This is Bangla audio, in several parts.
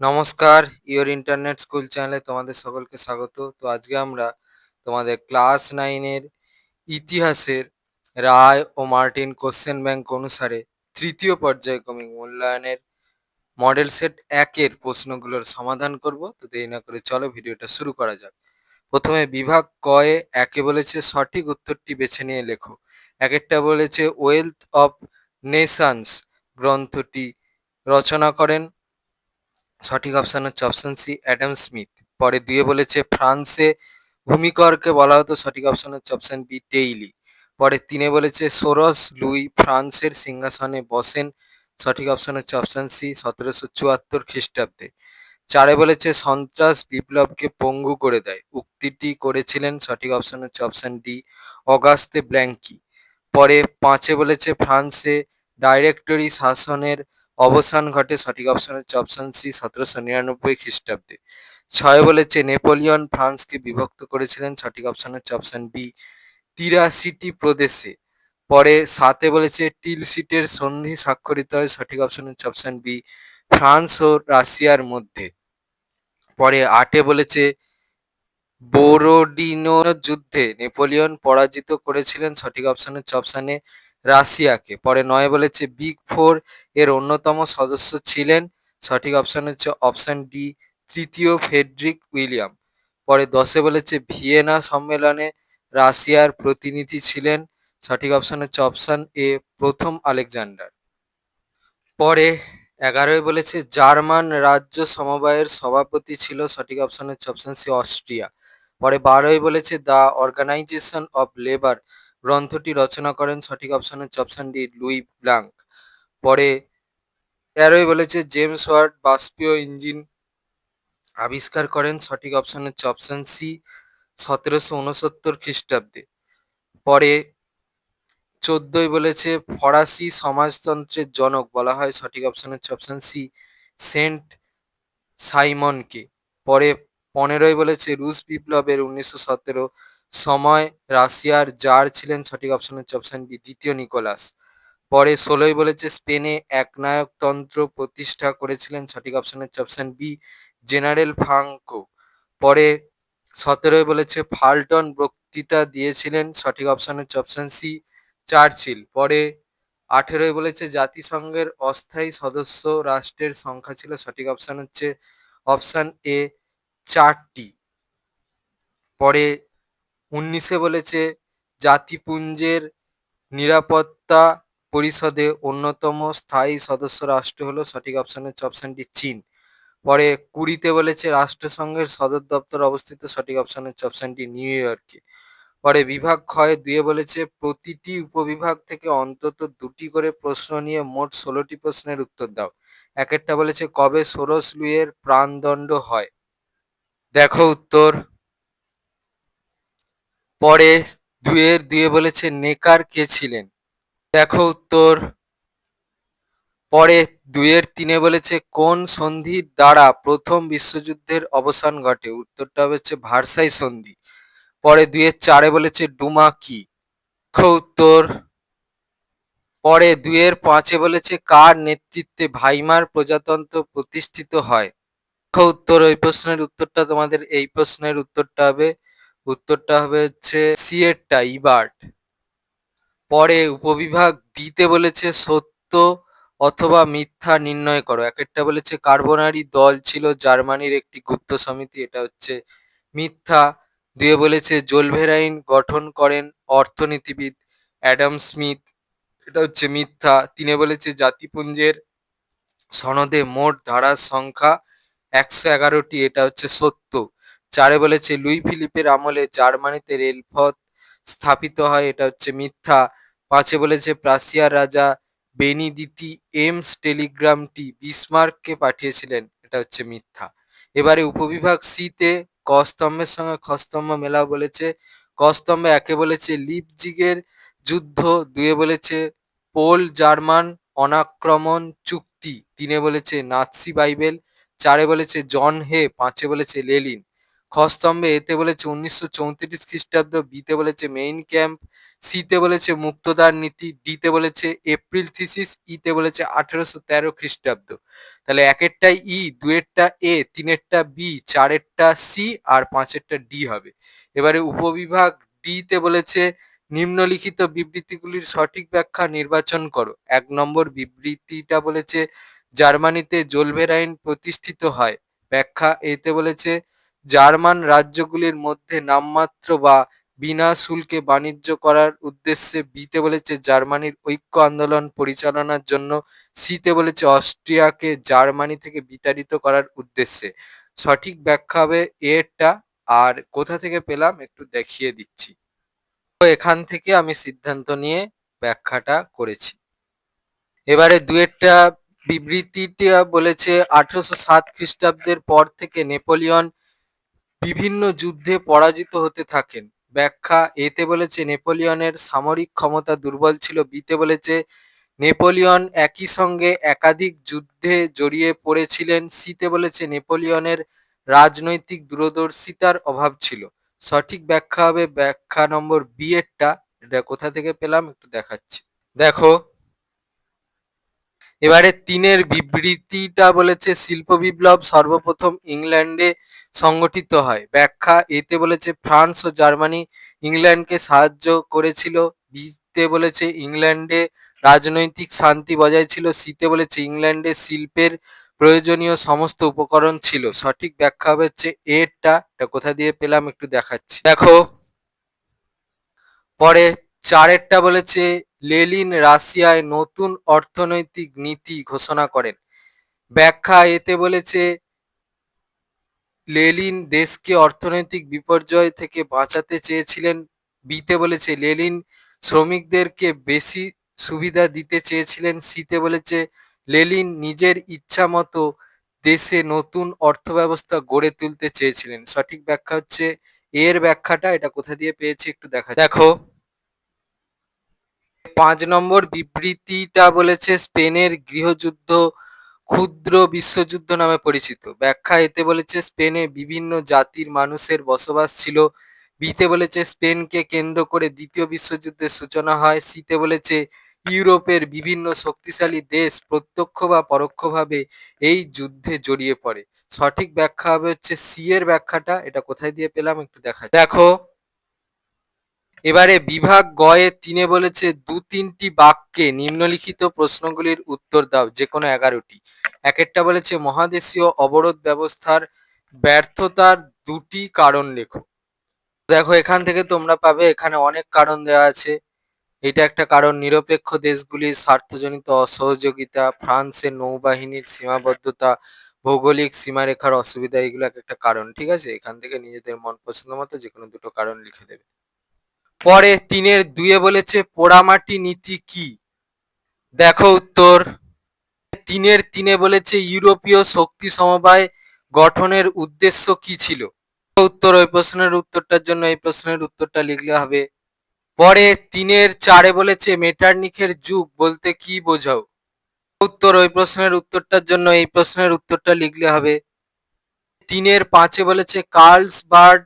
নমস্কার, ইওর ইন্টারনেট স্কুল চ্যানেলে তোমাদের সকলকে স্বাগত। তো আজকে আমরা তোমাদের ক্লাস 9 এর ইতিহাসের রায় ও মার্টিন কোশ্চেন ব্যাংক অনুসারে তৃতীয় পর্যায়ক্রমিক মূল্যায়নের মডেল সেট 1 এর প্রশ্নগুলোর সমাধান করব। তো দেরি না করে চলো ভিডিওটা শুরু করা যাক। প্রথমে বিভাগ ক এ একে বলেছে সঠিক উত্তরটি বেছে নিয়ে লেখো। একেরটা বলেছে ওয়েলথ অফ নেশনস গ্রন্থটি রচনা করেন, সঠিক অপশন হচ্ছে অপশন সি অ্যাডাম স্মিথ। পরে দুয়ে বলেছে ফ্রান্সে ভূমিকরকে বলা হতো, সঠিক অপশন হচ্ছে অপশন বি টেইলি। পরে তিনে বলেছে সোরস লুই ফ্রান্সের সিংহাসনে বসেন, সঠিক অপশন হচ্ছে অপশন সি 1774 খ্রিস্টাব্দে। চারে বলেছে সন্ত্রাস বিপ্লবকে পঙ্গু করে দেয়, উক্তিটি করেছিলেন, সঠিক অপশন হচ্ছে অপশন ডি অগাস্তে ব্ল্যাঙ্কি। পরে পাঁচে বলেছে ফ্রান্সে ডাইরেক্টরি শাসনের অবসান ঘটে, সঠিক অপশন হচ্ছে অপশন সি 1799 খ্রিস্টাব্দে। ছয় বলেছে নেপোলিয়ন ফ্রান্সকে বিভক্ত করেছিলেন, সঠিক অপশন হচ্ছে অপশন বি 83টি প্রদেশে। পরে সাতে বলেছে টিলসিটের সন্ধি স্বাক্ষরিত হয়, সঠিক অপশন হচ্ছে অপশন বি ফ্রান্স ও রাশিয়ার মধ্যে। পরে আটে বলেছে বোরোডিনো যুদ্ধে নেপোলিয়ন পরাজিত করেছিলেন, সঠিক অপশন হচ্ছে অপশন এ রাশিয়াকে। পরে নয় বলেছে বিগ ফোর এর অন্যতম সদস্য ছিলেন, সঠিক অপশন হচ্ছে অপশন ডি তৃতীয় ফ্রেডরিক উইলিয়াম। পরে দশে বলেছে ভিয়েনা সম্মেলনে রাশিয়ার প্রতিনিধি ছিলেন, সঠিক অপশন হচ্ছে অপশন এ প্রথম আলেকজান্ডার। পরে এগারোয় বলেছে জার্মান রাজ্য সমবায়ের সভাপতি ছিল, সঠিক অপশন হচ্ছে অপশন সি অস্ট্রিয়া। পরে বারোয় বলেছে দ্য অর্গানাইজেশন অফ লেবার গ্রন্থটি রচনা করেন, সঠিক অপশন হচ্ছে অপশন ডি লুই ব্লাঙ্ক। পরে তেরোয় বলেছে জেমস ওয়াট বাষ্পীয় ইঞ্জিন আবিষ্কার করেন, সঠিক অপশন হচ্ছে অপশন সি 1769 খ্রিস্টাব্দে। পরে চোদ্দই বলেছে ফরাসি সমাজতন্ত্রের জনক বলা হয়, সঠিক অপশন হচ্ছে অপশন সি সেন্ট সাইমনকে। পরে পনেরোই বলেছে রুশ বিপ্লবের 1917 সময় রাশিয়ার জার ছিলেন, সঠিক অপশন হচ্ছে অপশন বি দ্বিতীয় নিকোলাস। পরে ষোলোই বলেছে স্পেনে একনায়কতন্ত্র প্রতিষ্ঠা করেছিলেন, সঠিক অপশন হচ্ছে অপশন বি জেনারেল ফ্রাঙ্কো। পরে সতেরোই বলেছে ফাল্টন বক্তৃতা দিয়েছিলেন, সঠিক অপশন হচ্ছে অপশন সি চার্চিল। পরে আঠেরোয় বলেছে জাতিসংঘের অস্থায়ী সদস্য রাষ্ট্রের সংখ্যা ছিল, সঠিক অপশন হচ্ছে অপশন এ 4টি। পরে উনিশে বলেছে জাতিপুঞ্জের নিরাপত্তা পরিষদে অন্যতম স্থায়ী সদস্য রাষ্ট্র হলো, সঠিক অপশন হচ্ছে অপশন ডি চীন। পরে কুড়িতে বলেছে রাষ্ট্রসংঘের সদর দপ্তর অবস্থিত, সঠিক অপশন হচ্ছে অপশন ডি নিউ ইয়র্কে। পরে বিভাগ ক্ষয় দুয়ে বলেছে প্রতিটি উপবিভাগ থেকে অন্তত দুটি করে প্রশ্ন নিয়ে মোট 16টি প্রশ্নের উত্তর দাও। একেরটা বলেছে কবে সোরস লুইয়ের প্রাণদণ্ড হয়, দেখো উত্তর। পরে দুয়ে বলেছে নেকার কে ছিলেন, দেখো উত্তর। পরে দুয়ের তিনে বলেছে কোন সন্ধির দ্বারা প্রথম বিশ্বযুদ্ধের অবসান ঘটে, উত্তরটা হচ্ছে ভার্সাই সন্ধি। পরে দুয়ের চারে বলেছে ডুমা কি, দেখো উত্তর। পরে দুয়ের পাঁচে বলেছে কার নেতৃত্বে ভাইমার প্রজাতন্ত্র প্রতিষ্ঠিত হয়, দেখো উত্তর। ওই প্রশ্নের উত্তরটা তোমাদের এই প্রশ্নের উত্তরটা হবে হচ্ছে সি এরটা ইবার্ট। পরে উপবিভাগ বিতে বলেছে সত্য অথবা মিথ্যা নির্ণয় করো। একেরটা বলেছে কার্বোনারি দল ছিল জার্মানির একটি গুপ্ত সমিতি, এটা হচ্ছে মিথ্যা। দুয়ে বলেছে জোলভেরাইন গঠন করেন অর্থনীতিবিদ অ্যাডাম স্মিথ, এটা হচ্ছে মিথ্যা। তিনে বলেছে জাতিপুঞ্জের সনদে মোট ধারার সংখ্যা 111টি, এটা হচ্ছে সত্য। চারে বলেছে লুই ফিলিপের আমলে জার্মানিতে রেলপথ স্থাপিত হয়, এটা হচ্ছে মিথ্যা। পাঁচে বলেছে প্রাশিয়ার রাজা বেনিদিতি এমস টেলিগ্রামটি বিসমার্ককে পাঠিয়েছিলেন, এটা হচ্ছে মিথ্যা। এবারে উপবিভাগ সিতে ক স্তম্ভের সঙ্গে খ স্তম্ভ মেলাও বলেছে। ক স্তম্ভে একে বলেছে লিপজিগের যুদ্ধ, দুয়ে বলেছে পোল জার্মান অনাক্রমণ চুক্তি, তিনে বলেছে নাৎসি বাইবেল, চারে বলেছে জন হে, পাঁচে বলেছে লেনিন। খ স্তম্ভে এতে বলেছে 1934 খ্রিস্টাব্দ, বিতে বলেছে মেইন ক্যাম্প, সিতে বলেছে মুক্তদার নীতি, ডিতে বলেছে এপ্রিল থিসিস, ইতে বলেছে 1813 খ্রিস্টাব্দ। তাহলে একেরটা ই, দুয়েরটা এ, তিনেরটা বি, চারেরটা সি আর পাঁচেরটা ডি হবে। এবারে উপবিভাগ ডি তে বলেছে নিম্নলিখিত বিবৃতিগুলির সঠিক ব্যাখ্যা নির্বাচন করো। 1 নম্বর বিবৃতিটা বলেছে জার্মানিতে জোলভের আইন প্রতিষ্ঠিত হয়। ব্যাখ্যা এতে বলেছে জার্মান রাজ্যগুলির মধ্যে নামমাত্র বা বিনা শুল্কে বাণিজ্য করার উদ্দেশ্যে, বিতে বলেছে জার্মানির ঐক্য আন্দোলন পরিচালনার জন্য, সিতে বলেছে অস্ট্রিয়াকে জার্মানি থেকে বিতাড়িত করার উদ্দেশ্যে। সঠিক ব্যাখ্যা হবে এরটা। আর কোথা থেকে পেলাম একটু দেখিয়ে দিচ্ছি। তো এখান থেকে আমি সিদ্ধান্ত নিয়ে ব্যাখ্যাটা করেছি। এবারে দুয়েরটা বিবৃতিটা বলেছে 1807 খ্রিস্টাব্দের পর থেকে নেপোলিয়ন বিভিন্ন যুদ্ধে পরাজিত হতে থাকেন। ব্যাখ্যা এতে বলেছে নেপোলিয়নের সামরিক ক্ষমতা দুর্বল ছিল, বিতে বলেছে নেপোলিয়ন একই সঙ্গে একাধিক যুদ্ধে জড়িয়ে পড়েছিলেন, সিতে বলেছে নেপোলিয়নের রাজনৈতিক দূরদর্শিতার অভাব ছিল। সঠিক ব্যাখ্যা হবে ব্যাখ্যা নম্বর বি এরটা। এটা কোথা থেকে পেলাম একটু দেখাচ্ছি। দেখো এবারে তিনের বিবৃতিটা বলেছে শিল্প বিপ্লব সর্বপ্রথম ইংল্যান্ডে সংগঠিত হয়। ব্যাখ্যা এতে বলেছে ফ্রান্স ও জার্মানি ইংল্যান্ডকে সাহায্য করেছিল, বিতে বলেছে ইংল্যান্ডে রাজনৈতিক শান্তি বজায় ছিল, সিতে বলেছে ইংল্যান্ডে শিল্পের প্রয়োজনীয় সমস্ত উপকরণ ছিল। সঠিক ব্যাখ্যা হবে হচ্ছে এরটা। এটা কোথা দিয়ে পেলাম একটু দেখাচ্ছি। দেখো পরে চারেরটা বলেছে লেনিন রাশিয়ায় নতুন অর্থনৈতিক নীতি ঘোষণা করেন। ব্যাখ্যা এতে বলেছে লেনিন দেশকে অর্থনৈতিক বিপর্যয় থেকে বাঁচাতে চেয়েছিলেন, বিতে বলেছে লেনিন শ্রমিকদেরকে বেশি সুবিধা দিতে চেয়েছিলেন, সিতে বলেছে লেনিন নিজের ইচ্ছা মতো দেশে নতুন অর্থব্যবস্থা গড়ে তুলতে চেয়েছিলেন। সঠিক ব্যাখ্যা হচ্ছে এর ব্যাখ্যাটা। এটা কোথা দিয়ে পেয়েছি একটু দেখা। দেখো 5 নম্বর বিবৃতিটা বলেছে স্পেনের গৃহযুদ্ধ ক্ষুদ্র বিশ্বযুদ্ধ নামে পরিচিত। ব্যাখ্যা এতে বলেছে স্পেনে বিভিন্ন জাতির মানুষের বসবাস ছিল, বিতে বলেছে স্পেনকে কেন্দ্র করে দ্বিতীয় বিশ্বযুদ্ধের সূচনা হয়, সিতে বলেছে ইউরোপের বিভিন্ন শক্তিশালী দেশ প্রত্যক্ষ বা পরোক্ষভাবে এই যুদ্ধে জড়িয়ে পড়ে। সঠিক ব্যাখ্যা হবে হচ্ছে সি এর ব্যাখ্যাটা। এটা কোথায় দিয়ে পেলাম একটু দেখা। দেখো এবারে বিভাগ গয়ে তিনে বলেছে 2-3টি বাক্যে নিম্নলিখিত প্রশ্নগুলির উত্তর দাও, যে কোনো 11টি। একেরটা বলেছে মহাদেশীয় অবরোধ ব্যবস্থার ব্যর্থতার 2টি কারণ লেখো। দেখো এখান থেকে তোমরা পাবে, এখানে অনেক কারণ দেওয়া আছে। এটা একটা কারণ, নিরপেক্ষ দেশগুলির স্বার্থজনিত অসহযোগিতা, ফ্রান্সের নৌবাহিনীর সীমাবদ্ধতা, ভৌগোলিক সীমারেখার অসুবিধা, এগুলো একটা কারণ। ঠিক আছে, এখান থেকে নিজেদের মন পছন্দ মতো যে কোনো দুটো কারণ লিখে দেবে। পরে 3-2 বলেছে পোড়ামাটি নীতি কি? দেখো উত্তর। 3 বলেছে ইউরোপীয় শক্তি সমবায় গঠনের উদ্দেশ্য কি ছিল? উত্তর, ওই প্রশ্নের উত্তরটার জন্য এই প্রশ্নের উত্তরটা লিখলে হবে। পরে 3-4 বলেছে মেটার্নিখের যুগ বলতে কি বোঝাও? উত্তর, ওই প্রশ্নের উত্তরটার জন্য এই প্রশ্নের উত্তরটা লিখলে হবে। 3-5 বলেছে কার্লসবার্গ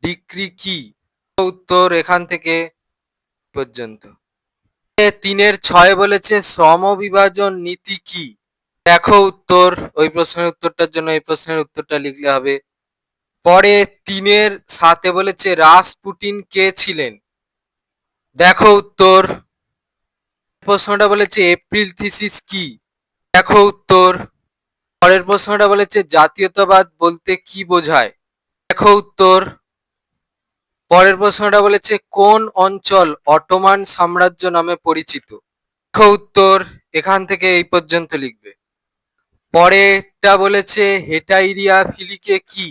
ডিক্রি কি? উত্তর এখান থেকে পর্যন্ত। 3-6 বলেছে শ্রমবিভাজন নীতি কি? দেখো উত্তর, ওই প্রশ্নের উত্তরটার জন্য এই প্রশ্নের উত্তরটা লিখলে হবে। পরে 3-7 বলেছে রাসপুটিন কে ছিলেন? দেখো উত্তর। প্রশ্নটা বলেছে এপ্রিল থিসিস কি? দেখো উত্তর। পরের প্রশ্নটা বলেছে জাতীয়তাবাদ বলতে কি বোঝায়? দেখো উত্তর। পরের প্রশ্নটা বলেছে কোন অঞ্চল অটোমান সাম্রাজ্য নামে পরিচিত? দেখো উত্তর, এখান থেকে এই পর্যন্ত লিখবে। পরেরটা বলেছে হেটাইরিয়া ফিলিকে কি?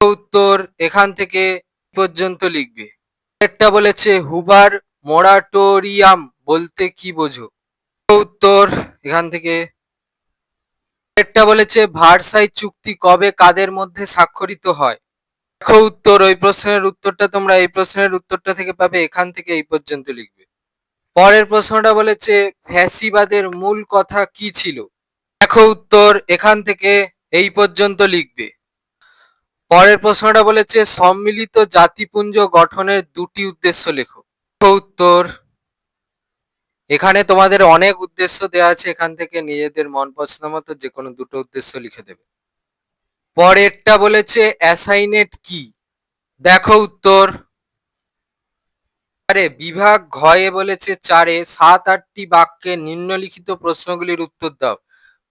উত্তর, এখান থেকে পর্যন্ত লিখবে। পরেরটা বলেছে হুবার মোরাটোরিয়াম বলতে কি বোঝো? উত্তর, এখান থেকে। পরেরটা বলেছে ভার্সাই চুক্তি কবে কাদের মধ্যে স্বাক্ষরিত হয়? দেখো উত্তর, ওই প্রশ্নের উত্তরটা তোমরা এই প্রশ্নের উত্তরটা থেকে পাবে, এখান থেকে এই পর্যন্ত লিখবে। পরের প্রশ্নটা বলেছে ফ্যাসিবাদের মূল কথা কি ছিল? দেখো উত্তর, এখান থেকে এই পর্যন্ত লিখবে। পরের প্রশ্নটা বলেছে সম্মিলিত জাতিপুঞ্জ গঠনের দুটি উদ্দেশ্য লেখো। উত্তর, এখানে তোমাদের অনেক উদ্দেশ্য দেওয়া আছে, এখান থেকে নিজেদের মন পছন্দ মতো যে কোনো দুটো উদ্দেশ্য লিখে দেবে। পরেরটা বলেছে অ্যাসাইনেট কি? দেখো উত্তর, আরে বিভাগ ঘয়ে বলেছে 4-এ 7-8টি বাক্যে নিম্নলিখিত প্রশ্নগুলির উত্তর দাও।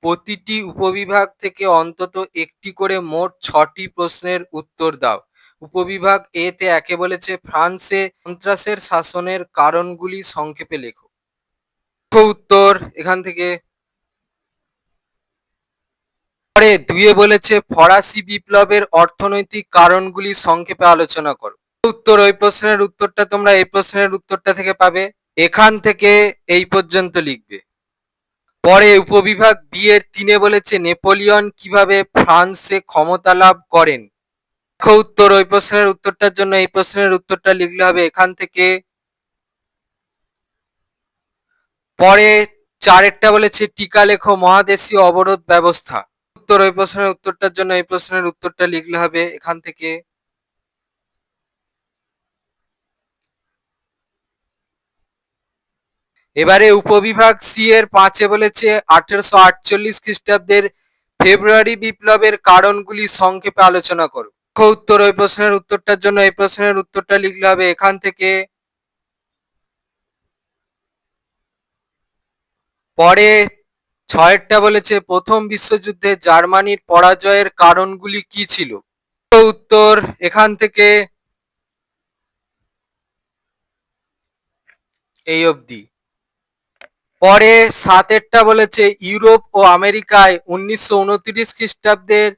প্রতিটি উপবিভাগ থেকে অন্তত একটি করে মোট 6টি প্রশ্নের উত্তর দাও। উপবিভাগ এ তে একে বলেছে ফ্রান্সে সন্ত্রাসের শাসনের কারণগুলি সংক্ষেপে লেখো। উত্তর এখান থেকে। পরে 2-এ বলেছে ফরাসি বিপ্লবের অর্থনৈতিক কারণগুলি সংক্ষেপে আলোচনা করো। উত্তর, ওই প্রশ্নের উত্তরটা তোমরা এই প্রশ্নের উত্তরটা থেকে পাবে, এখান থেকে এই পর্যন্ত লিখবে। পরে উপবিভাগ বি এর 3-এ বলেছে নেপোলিয়ন কিভাবে ফ্রান্সে ক্ষমতা লাভ করেন। উত্তর, ওই প্রশ্নের উত্তরটার জন্য এই প্রশ্নের উত্তরটা লিখলে হবে এখান থেকে। পরে 4-এরটা বলেছে টিকা লেখো মহাদেশীয় অবরোধ ব্যবস্থা। উত্তর, ওই প্রশ্নের উত্তরটার জন্য এই প্রশ্নের উত্তরটা লিখলে হবে এখান থেকে। এবারে উপবিভাগ সি এর 5-এ বলেছে 1848 খ্রিস্টাব্দের ফেব্রুয়ারি বিপ্লবের কারণগুলি সংক্ষেপে আলোচনা করো। উত্তর, ওই প্রশ্নের উত্তরটার জন্য এই প্রশ্নের উত্তরটা লিখলে হবে এখান থেকে। পরে 6-এরটা বলেছে প্রথম বিশ্বযুদ্ধে জার্মানির পরাজয়ের কারণগুলি কি ছিল। উত্তর এখান থেকে এই অবধি। পরে 7-এরটা বলেছে ইউরোপ ও আমেরিকায় 1929 খ্রিস্টাব্দের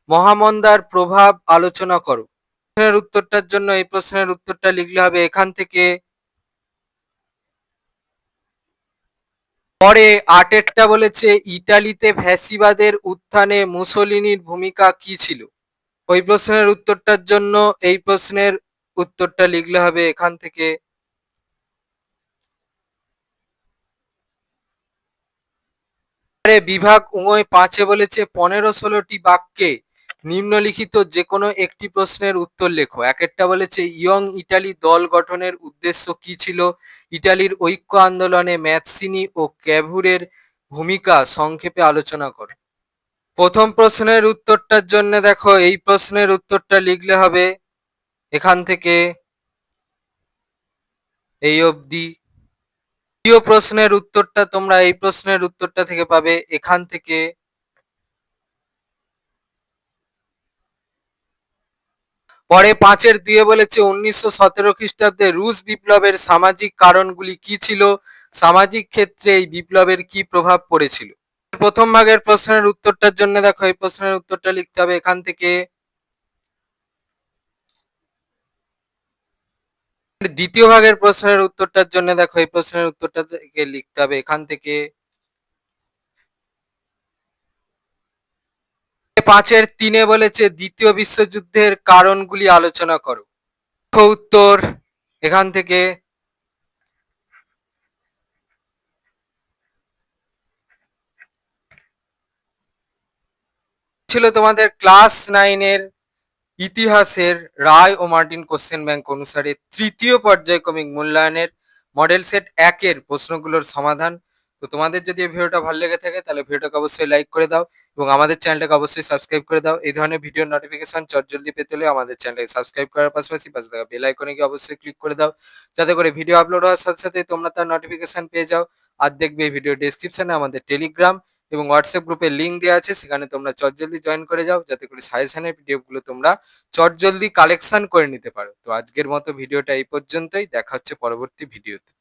মহামন্দার প্রভাব আলোচনা করো। প্রশ্নের উত্তরটার জন্য এই প্রশ্নের উত্তরটা লিখলে হবে এখান থেকে। পরে 8-এরটা বলেছে ইটালিতে ফ্যাসিবাদের উত্থানে মুসোলিনির ভূমিকা কি ছিল। ওই প্রশ্নের উত্তরটার জন্য এই প্রশ্নের উত্তরটা লিখলে হবে এখান থেকে। বিভাগ উঙয় 5-এ বলেছে 15-16টি বাক্যে নিম্নলিখিত যে কোনো একটি প্রশ্নের উত্তর লেখো। 1-এরটা বলেছে ইয়ং ইটালি দল গঠনের উদ্দেশ্য কি ছিল। ইটালির ঐক্য আন্দোলনে ম্যাৎসিনি ও ক্যাভুরের ভূমিকা সংক্ষেপে আলোচনা করো। প্রথম প্রশ্নের উত্তরটার জন্য দেখো এই প্রশ্নের উত্তরটা লিখলে হবে এখান থেকে এই অবধি। দ্বিতীয় প্রশ্নের উত্তরটা তোমরা এই প্রশ্নের উত্তরটা থেকে পাবে এখান থেকে। পরে 5-এর 2-এ বলেছে 1917 খ্রিস্টাব্দে রুশ বিপ্লবের সামাজিক কারণগুলি কি ছিল। সামাজিক ক্ষেত্রে এই বিপ্লবের কি প্রভাব পড়েছিল। প্রথম ভাগের প্রশ্নের উত্তরটার জন্য দেখো এই প্রশ্নের উত্তরটা লিখতে হবে এখান থেকে। দ্বিতীয় ভাগের প্রশ্নের উত্তরটার জন্য দেখো এই প্রশ্নের উত্তরটা থেকে লিখতে হবে এখান থেকে। 5-এর 3-এ বলেছে দ্বিতীয় বিশ্বযুদ্ধের কারণগুলি আলোচনা করো। উত্তর এখান থেকে। ছিল তোমাদের ক্লাস 9-এর ইতিহাসের রায় ও মার্টিন কোশ্চেন ব্যাংক অনুসারে তৃতীয় পর্যায়ক্রমিক মূল্যায়নের মডেল সেট 1-এর প্রশ্নগুলোর সমাধান। তো তোমাদের যদি এই ভিডিওটা ভালো লেগে থাকে তাহলে ভিডিওটাকে অবশ্যই লাইক করে দাও এবং আমাদের চ্যানেলটাকে অবশ্যই সাবস্ক্রাইব করে দাও। এই ধরনের ভিডিও নোটিফিকেশন চটজলদি পেতে হলে আমাদের চ্যানেলটাকে সাবস্ক্রাইব করার পাশাপাশি পাশে থাকা বেল আইকনে গিয়ে অবশ্যই ক্লিক করে দাও, যাতে করে ভিডিও আপলোড হওয়ার সাথে সাথে তোমরা তার নোটিফিকেশন পেয়ে যাও। আর দেখবে এই ভিডিও ডেসক্রিপশনে আমাদের টেলিগ্রাম এবং হোয়াটসঅ্যাপ গ্রুপের লিঙ্ক দেওয়া আছে, সেখানে তোমরা চটজলদি জয়েন করে যাও, যাতে করে সাজেশনের পিডিএফগুলো তোমরা চটজলদি কালেকশন করে নিতে পারো। তো আজকের মতো ভিডিওটা এই পর্যন্তই, দেখা হচ্ছে পরবর্তী ভিডিওতে।